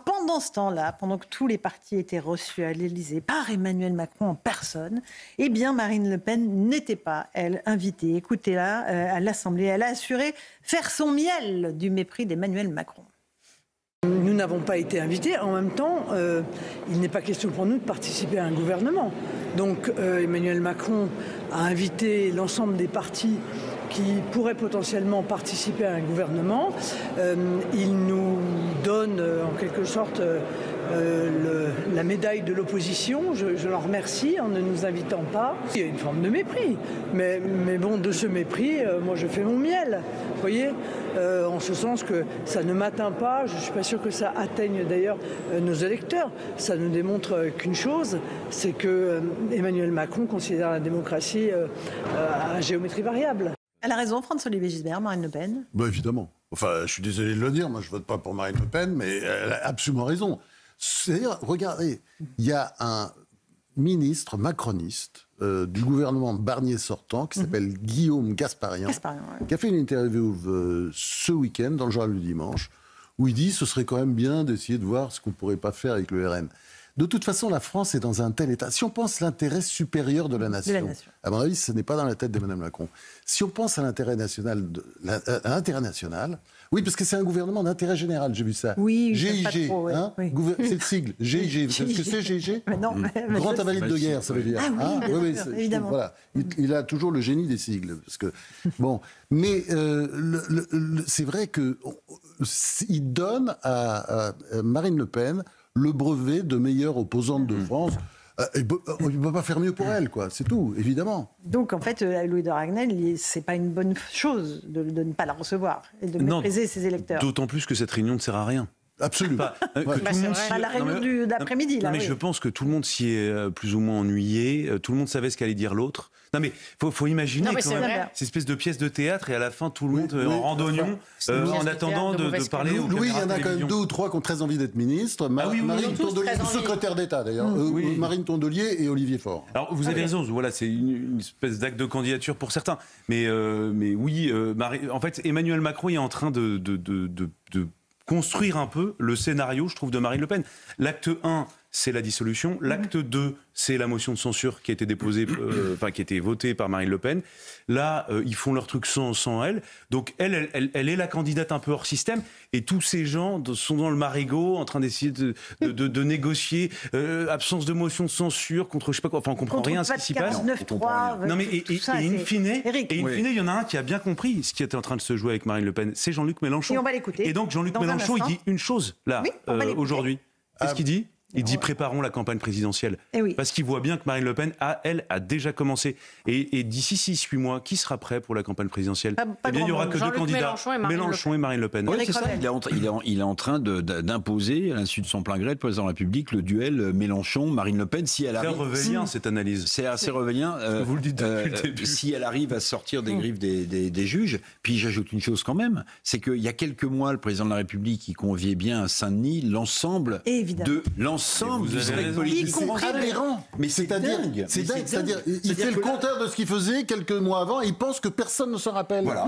Pendant ce temps-là, pendant que tous les partis étaient reçus à l'Élysée par Emmanuel Macron en personne, eh bien Marine Le Pen n'était pas, elle, invitée. Écoutez-la, à l'Assemblée, elle a assuré faire son miel du mépris d'Emmanuel Macron. Nous n'avons pas été invités. En même temps, il n'est pas question pour nous de participer à un gouvernement. Donc Emmanuel Macron a invité l'ensemble des partis qui pourraient potentiellement participer à un gouvernement. Il nous donne en quelque sorte la médaille de l'opposition. Je l'en remercie en ne nous invitant pas. Il y a une forme de mépris. Mais bon, de ce mépris, moi je fais mon miel. Vous voyez, en ce sens que ça ne m'atteint pas. Je ne suis pas sûr que ça atteigne d'ailleurs nos électeurs. Ça ne démontre qu'une chose, c'est que Emmanuel Macron considère la démocratie à géométrie variable. Elle a raison, François-Olivier Gisbert, Marine Le Pen. Bah évidemment. Enfin, je suis désolé de le dire, moi je vote pas pour Marine Le Pen, mais elle a absolument raison. C'est-à-dire, regardez, il y a un ministre macroniste du gouvernement Barnier sortant qui s'appelle Guillaume Gasparian, qui a fait une interview ce week-end dans le journal du dimanche, où il dit ce serait quand même bien d'essayer de voir ce qu'on pourrait pas faire avec le RN. De toute façon, la France est dans un tel état. Si on pense l'intérêt supérieur de la nation, à mon avis, ce n'est pas dans la tête d'Emmanuel Macron. Si on pense à l'intérêt national, oui, parce que c'est un gouvernement d'intérêt général, j'ai vu ça. Oui, GIG, trop, hein, oui. C'est le sigle, GIG. Vous savez ce que c'est, GIG? Non. Grand invalide de guerre, ça veut dire. Ah oui, oui, évidemment. Voilà. Il a toujours le génie des sigles. Parce que, bon, mais c'est vrai qu'il donne à Marine Le Pen le brevet de meilleure opposante de France. Il ne peut pas faire mieux pour elle, quoi. C'est tout, évidemment. Donc, en fait, Louis de Ragnel, c'est pas une bonne chose de ne pas la recevoir et de mépriser ses électeurs. D'autant plus que cette réunion ne sert à rien. Absolument. La réunion d'après-midi, là. Non, mais je pense que tout le monde s'y est plus ou moins ennuyé. Tout le monde savait ce qu'allait dire l'autre. Non, mais faut imaginer quand même cette espèce de pièce de théâtre et à la fin, tout le monde en randonnion en attendant de parler aux Louis, il y caméras en a quand même 2 ou 3 qui ont très envie d'être ministres. Marine Tondelier, secrétaire d'État d'ailleurs. Marine Tondelier et Olivier Faure. Alors, vous avez raison. Voilà, c'est une espèce d'acte de candidature pour certains. Mais oui, en fait, Emmanuel Macron est en train de construire un peu le scénario, je trouve, de Marine Le Pen. L'acte 1, c'est la dissolution. L'acte 2, c'est la motion de censure qui a été déposée, qui a été votée par Marine Le Pen. Là, ils font leur truc sans elle. Donc, elle est la candidate un peu hors système. Et tous ces gens sont dans le marigot, en train d'essayer de négocier absence de motion de censure contre je sais pas quoi. Enfin, on comprend rien à ce qui s'y passe. Non, mais et in fine, il y en a un qui a bien compris ce qui était en train de se jouer avec Marine Le Pen. C'est Jean-Luc Mélenchon. Et on va l'écouter. Et donc, Jean-Luc Mélenchon, il dit une chose, là, aujourd'hui. Qu'est-ce qu'il dit ? Il dit préparons la campagne présidentielle. Parce qu'il voit bien que Marine Le Pen, elle, a déjà commencé. Et d'ici 6-8 mois, qui sera prêt pour la campagne présidentielle ? Eh bien, il n'y aura que 2 candidats, Mélenchon et Marine Le Pen. Oui, c'est ça. Il est en train d'imposer, à l'insu de son plein gré, le président de la République, le duel Mélenchon-Marine Le Pen. Si elle arrive, c'est revelien, cette analyse. C'est assez revelien. Vous le dites depuis le début. Si elle arrive à sortir des griffes des juges. Puis j'ajoute une chose quand même, c'est qu'il y a quelques mois, le président de la République, il conviait bien à Saint-Denis l'ensemble du spectre politique. C'est aberrant. Mais c'est-à-dire, il fait le compteur de ce qu'il faisait quelques mois avant et il pense que personne ne se rappelle. Voilà.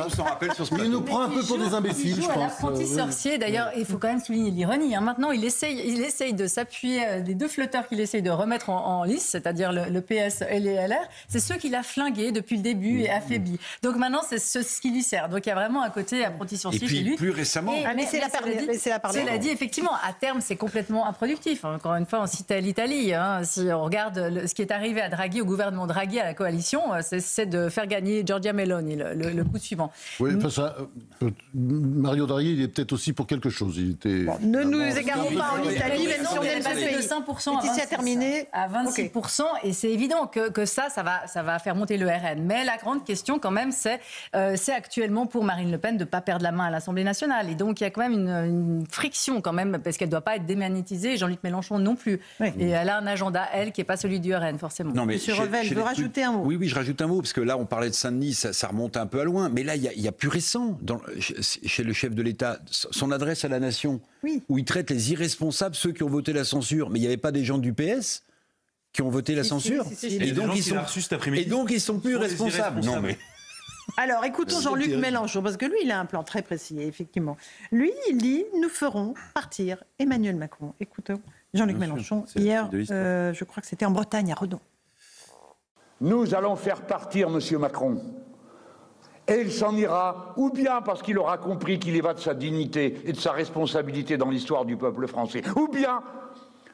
On s'en rappelle sur ce plateau. Il nous prend un peu pour des imbéciles, je pense. L'apprenti sorcier, d'ailleurs, il faut quand même souligner l'ironie. Maintenant, il essaye de s'appuyer, les 2 flotteurs qu'il essaye de remettre en lice, c'est-à-dire le PS et les LR, c'est ceux qu'il a flingués depuis le début et affaiblis. Donc maintenant, c'est ce qui lui sert. Donc il y a vraiment un côté apprenti sorcier chez lui. Et puis, plus récemment... Cela dit, effectivement, à terme, c'est complètement improductif. Encore une fois, on citait l'Italie. Si on regarde ce qui est arrivé à Draghi, au gouvernement Draghi, à la coalition, c'est de faire gagner Giorgia Meloni, le coup suivant. Oui, Mario Draghi, il est peut-être aussi pour quelque chose. Ne nous égarons pas en Italie, même si on aime ce pays. De 5% à 26%. Et c'est évident que ça va faire monter le RN. Mais la grande question, quand même, c'est actuellement pour Marine Le Pen de ne pas perdre la main à l'Assemblée nationale. Et donc, il y a quand même une friction, quand même, parce qu'elle ne doit pas être démanitisée. Jean-Luc Mélenchon non plus. Et elle a un agenda, elle, qui n'est pas celui du RN, forcément. Non, mais Monsieur Revel, veut rajouter un mot. Oui, je rajoute un mot, parce que là, on parlait de Saint-Denis, ça remonte un peu à loin. Mais là, il y a plus récent, chez le chef de l'État, son adresse à la nation, où il traite les irresponsables, ceux qui ont voté la censure. Mais il n'y avait pas des gens du PS qui ont voté la censure. Et donc, ils sont plus responsables. Non, mais... Alors, écoutons Jean-Luc Mélenchon, parce que lui, il a un plan très précis, effectivement. Lui, il dit, nous ferons partir Emmanuel Macron. Écoutons Jean-Luc Mélenchon, hier, je crois que c'était en Bretagne, à Redon. Nous allons faire partir M. Macron. Et il s'en ira, ou bien parce qu'il aura compris qu'il y va de sa dignité et de sa responsabilité dans l'histoire du peuple français, ou bien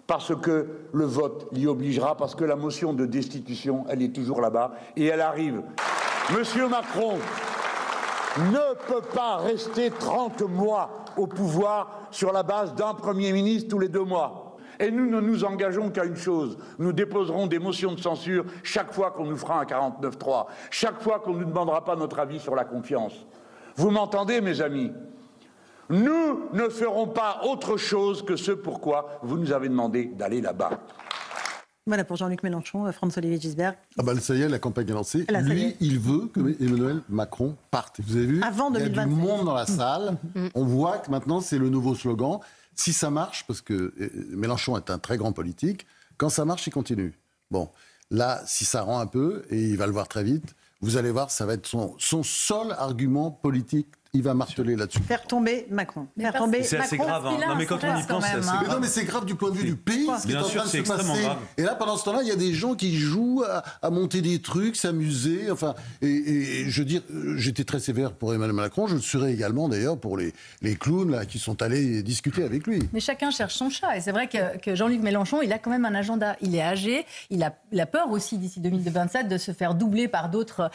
parce que le vote l'y obligera, parce que la motion de destitution, elle est toujours là-bas, et elle arrive. Monsieur Macron ne peut pas rester 30 mois au pouvoir sur la base d'un Premier ministre tous les 2 mois. Et nous ne nous engageons qu'à une chose, nous déposerons des motions de censure chaque fois qu'on nous fera un 49.3, chaque fois qu'on ne nous demandera pas notre avis sur la confiance. Vous m'entendez, mes amis ? Nous ne ferons pas autre chose que ce pourquoi vous nous avez demandé d'aller là-bas. Voilà pour Jean-Luc Mélenchon, François-Olivier Gisbert. Ah ben ça y est, la campagne est lancée. Lui, il veut que Emmanuel Macron parte. Vous avez vu ? Avant 2027. Il y a du monde dans la salle. On voit que maintenant, c'est le nouveau slogan. Si ça marche, parce que Mélenchon est un très grand politique, quand ça marche, il continue. Bon, là, si ça rend un peu, et il va le voir très vite, vous allez voir, ça va être son seul argument politique. Il va marteler là-dessus. Faire tomber Macron. C'est assez grave. Hein. Non, mais quand on y pense, c'est assez grave. Non, mais c'est grave du point de vue du pays. Ce qui est en train de se passer. Grave. Et là, pendant ce temps-là, il y a des gens qui jouent à monter des trucs, s'amuser. Enfin, et je veux dire, j'étais très sévère pour Emmanuel Macron. Je le serai également, d'ailleurs, pour les clowns là, qui sont allés discuter avec lui. Mais chacun cherche son chat. Et c'est vrai que Jean-Luc Mélenchon, il a quand même un agenda. Il est âgé. Il a peur aussi, d'ici 2027, de se faire doubler par d'autres.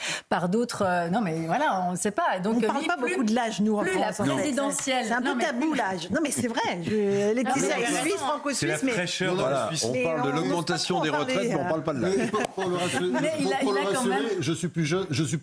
Non, mais voilà, on ne sait pas. Donc, on ne parle pas beaucoup de l'âge, nous, en France. La présidentielle. C'est un peu tabou, l'âge. Non, mais c'est vrai. Laetitia est suisse, franco-suisse. C'est la fraîcheur de la Suisse. On parle de l'augmentation des retraites, mais on ne parle pas de l'âge. Mais il a quand même... Je suis plus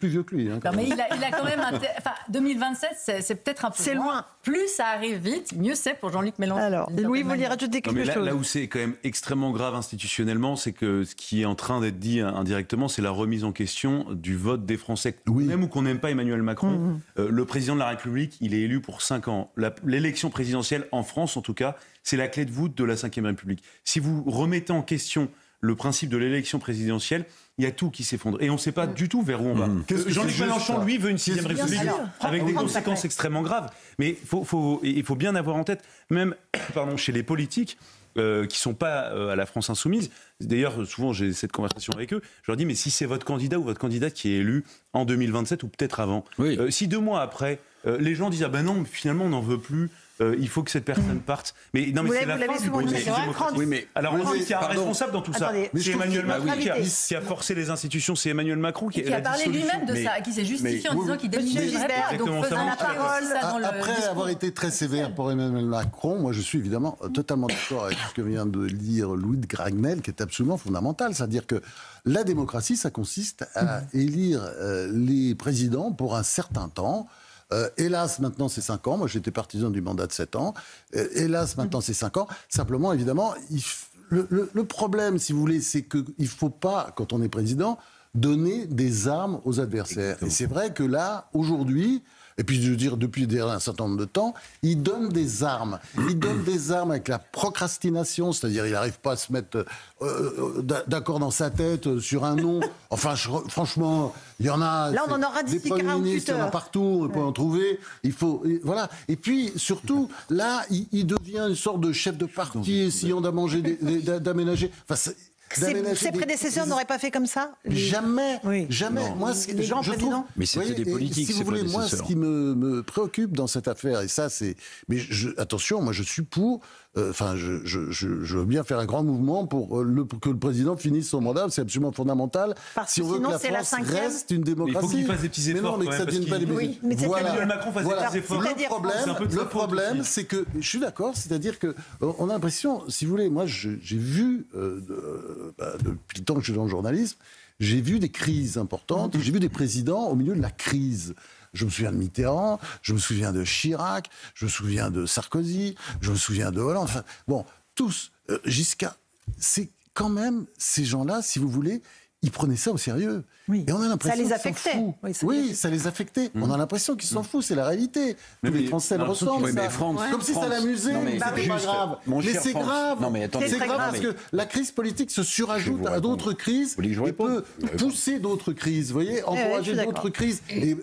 vieux que lui. Hein, non, mais il a quand même... Enfin, 2027, c'est peut-être un peu loin. Plus ça arrive vite, mieux c'est pour Jean-Luc Mélenchon. Alors, Louis, vous voulez rajouter quelque chose ? Là où c'est quand même extrêmement grave institutionnellement, c'est que ce qui est en train d'être dit indirectement, c'est la remise en question du vote des Français. Oui. Même ou qu'on n'aime pas Emmanuel Macron, le président de la République, il est élu pour 5 ans. L'élection présidentielle, en France en tout cas, c'est la clé de voûte de la Ve République. Si vous remettez en question le principe de l'élection présidentielle, il y a tout qui s'effondre. Et on ne sait pas du tout vers où on va. Jean-Luc Mélenchon, lui, veut une 6e République avec des conséquences extrêmement graves. Mais il faut bien avoir en tête, même chez les politiques, qui ne sont pas à la France insoumise. D'ailleurs, souvent, j'ai cette conversation avec eux. Je leur dis, mais si c'est votre candidat ou votre candidate qui est élu en 2027 ou peut-être avant, si 2 mois après, les gens disent, ah ben non, finalement, on n'en veut plus, il faut que cette personne parte. Mais non, mais c'est la fin du processus démocratique. Oui, mais alors on dit qu'il y a un responsable dans tout ça. C'est Emmanuel Macron qui a forcé les institutions. C'est Emmanuel Macron qui a parlé lui-même de ça, qui s'est justifié en disant qu'il démissionnerait pas. Donc faisant la parole. Après avoir été très sévère pour Emmanuel Macron, moi je suis évidemment totalement d'accord avec ce que vient de dire Louis de Gragnel, qui est absolument fondamental. C'est-à-dire que la démocratie, ça consiste à élire les présidents pour un certain temps. Hélas, maintenant, c'est 5 ans. Moi, j'étais partisan du mandat de 7 ans. Hélas, maintenant, c'est 5 ans. Simplement, évidemment, le problème, si vous voulez, c'est qu'il ne faut pas, quand on est président, donner des armes aux adversaires. Exactement. Et c'est vrai que là, aujourd'hui... Et puis, je veux dire, depuis un certain nombre de temps, il donne des armes. Il donne des armes avec la procrastination, c'est-à-dire il n'arrive pas à se mettre d'accord dans sa tête sur un nom. Enfin, franchement, il y en a... Là, on en aura d'ici 48 heures. Il y en a partout, on peut en trouver. Il faut... Voilà. Et puis, surtout, là, il devient une sorte de chef de parti, essayant d'aménager... Enfin, ses prédécesseurs n'auraient pas fait comme ça ? Jamais, jamais. Non. Moi, les grands présidents. Mais c'était des politiques, si vous voulez, moi, ce qui me préoccupe dans cette affaire, et ça, c'est... Mais attention, moi, je suis pour... Enfin, je veux bien faire un grand mouvement pour que le président finisse son mandat. C'est absolument fondamental. Parce si on veut sinon, que la France reste une démocratie. Mais il faut qu'il fasse des petits efforts. Mais non, mais que ça devienne pas des oui, mais voilà. Emmanuel Macron fasse des petits efforts. Le problème, c'est que je suis d'accord. C'est-à-dire que on a l'impression, si vous voulez, moi, j'ai vu depuis le temps que je suis dans le journalisme, j'ai vu des crises importantes. J'ai vu des présidents au milieu de la crise. Je me souviens de Mitterrand, je me souviens de Chirac, je me souviens de Sarkozy, je me souviens de Hollande. Enfin, bon, tous, Giscard. C'est quand même, ces gens-là, si vous voulez, ils prenaient ça au sérieux. Oui. Et on a l'impression ça les qu'ils affectait. s'en foutent. Oui, ça les affectait. On a l'impression qu'ils s'en foutent, c'est la réalité. Tous les Français le ressentent. Comme si ça l'amusait, mais c'est pas grave. Mais c'est grave. C'est grave parce que la crise politique se surajoute à d'autres crises et peut pousser d'autres crises, vous voyez, encourager d'autres crises. Et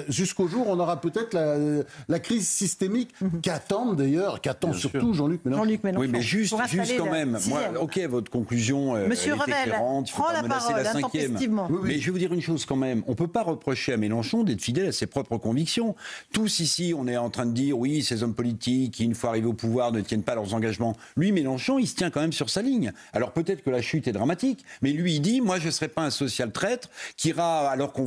jusqu'au jour, on aura peut-être la crise systémique qu'attend surtout Jean-Luc Mélenchon. Oui, mais juste quand même. Moi, ok, votre conclusion Monsieur était éclairante, il faut pas menacer la 5e. Mais je vais vous dire une chose quand même, on ne peut pas reprocher à Mélenchon d'être fidèle à ses propres convictions. Tous ici, on est en train de dire, oui, ces hommes politiques qui, une fois arrivés au pouvoir, ne tiennent pas leurs engagements. Lui, Mélenchon, il se tient quand même sur sa ligne. Alors peut-être que la chute est dramatique, mais lui, il dit, moi, je ne serai pas un social traître qui ira, alors qu'on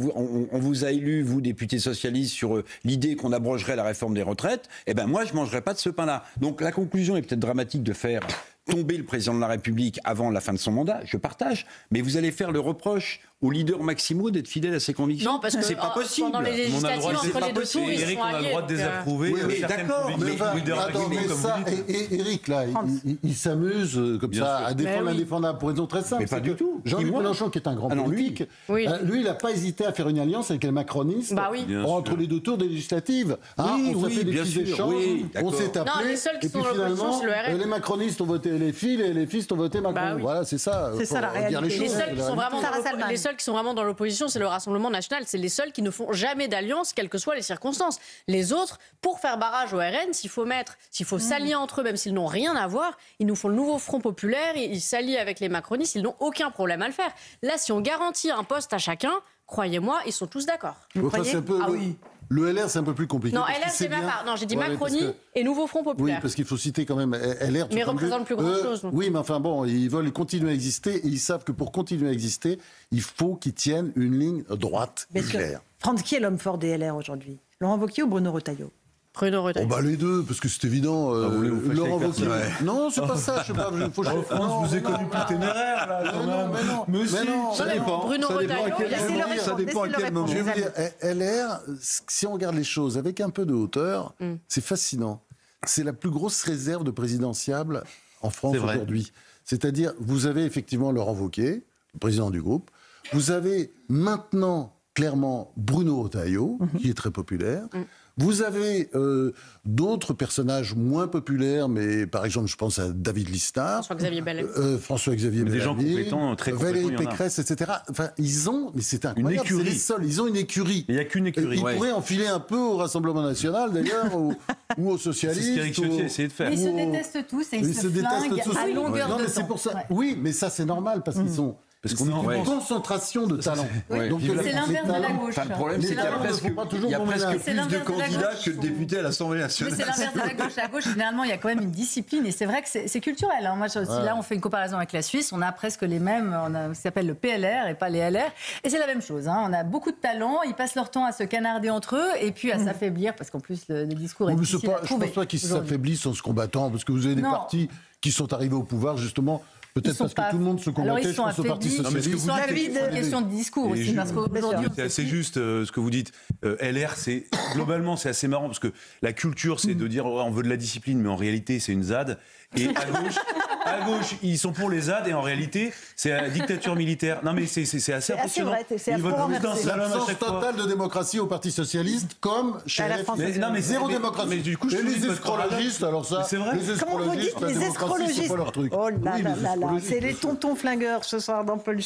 vous a élu, vous, députés socialistes, sur l'idée qu'on abrogerait la réforme des retraites, eh ben moi, je ne mangerai pas de ce pain-là. Donc la conclusion est peut-être dramatique de faire tomber le président de la République avant la fin de son mandat, je partage, mais vous allez faire le reproche aux leaders maximaux d'être fidèles à ses convictions. Non, parce que c'est pas possible. Pendant les législatives, entre les deux tours, ils Eric, sont on a le droit de désapprouver. Oui, d'accord, mais Eric, là, il s'amuse comme ça à défendre l'indéfendable pour une raison très simple. Mais pas du tout. Jean-Luc Mélenchon, qui est un grand politique, lui, il n'a pas hésité à faire une alliance avec les macronistes entre les deux tours des législatives. On s'est fait des petits échanges, on s'est appelé, et puis finalement, les macronistes ont voté LFI, les LFistes ont voté Macron. Voilà, c'est ça. C'est ça la réalité. Les seuls qui sont vraiment dans l'opposition, c'est le Rassemblement national. C'est les seuls qui ne font jamais d'alliance, quelles que soient les circonstances. Les autres, pour faire barrage au RN, s'il faut s'allier entre eux, même s'ils n'ont rien à voir, ils nous font le nouveau Front populaire, ils s'allient avec les macronistes, ils n'ont aucun problème à le faire. Là, si on garantit un poste à chacun, croyez-moi, ils sont tous d'accord. Le LR, c'est un peu plus compliqué. Non, LR, c'est ma part. Non, j'ai dit Macronie et Nouveau Front populaire. Oui, parce qu'il faut citer quand même LR. Mais ils représentent plus grand-chose. Oui, mais enfin bon, ils veulent continuer à exister et ils savent que pour continuer à exister, il faut qu'ils tiennent une ligne droite et claire. Franck, qui est l'homme fort des LR aujourd'hui ? Laurent Wauquiez ou Bruno Retailleau ? Bruno Retailleau. Les deux, parce que c'est évident. Laurent Wauquiez. Non, c'est pas ça. Je sais pas. France, vous avez connu plus téméraire, là, quand même. Mais non, ça dépend. Bruno Retailleau, ça dépend à quel moment. Je vais vous dire, LR, si on regarde les choses avec un peu de hauteur, c'est fascinant. C'est la plus grosse réserve de présidentiable en France aujourd'hui. C'est-à-dire, vous avez effectivement Laurent Wauquiez, le président du groupe. Vous avez maintenant, clairement, Bruno Retailleau, qui est très populaire. Vous avez d'autres personnages moins populaires, mais par exemple, je pense à David Lisnard, François-Xavier Bellamy, des gens compétents, très compétents, Valérie Pécresse, etc. Enfin, ils ont, mais c'est incroyable, c'est les seuls. Ils ont une écurie. Il n'y a qu'une écurie. Ils pourraient enfiler un peu au Rassemblement National, d'ailleurs, ou aux socialistes. C'est ce qu'Éric Ciotti a essayé de faire. Ils se détestent tous et ils se flinguent à longueur de temps. C'est pour ça. Oui, mais ça, c'est normal, parce qu'ils sont... Parce qu'on est en concentration de talents. Donc c'est l'inverse de la gauche. Le problème, c'est qu'il y a presque plus de candidats que de députés à l'Assemblée nationale. C'est l'inverse de la gauche. La gauche, généralement, il y a quand même une discipline. Et c'est vrai que c'est culturel. Moi, si là, on fait une comparaison avec la Suisse, on a presque les mêmes. On a ce qui s'appelle le PLR et pas les LR. Et c'est la même chose. On a beaucoup de talents. Ils passent leur temps à se canarder entre eux et puis à s'affaiblir. Parce qu'en plus, le discours est difficile à trouver. Je ne pense pas qu'ils s'affaiblissent en se combattant. Parce que vous avez des partis qui sont arrivés au pouvoir, justement. Peut-être parce que tout le monde se combattait sur ce parti socialiste. Ils sont affaiblis, c'est une question de discours aussi. C'est assez juste ce que vous dites. LR, globalement, c'est assez marrant parce que la culture, c'est de dire on veut de la discipline, mais en réalité, c'est une ZAD. Et à gauche, ils sont pour les ZAD et en réalité, c'est la dictature militaire. Non, mais c'est assez impressionnant. C'est l'absence totale de démocratie au Parti socialiste, comme chez mais zéro démocratie. Mais du coup, et les escrologistes, alors ça, comment vous dites les escrologistes? Oh là là là là, c'est les tontons flingueurs ce soir dans Paul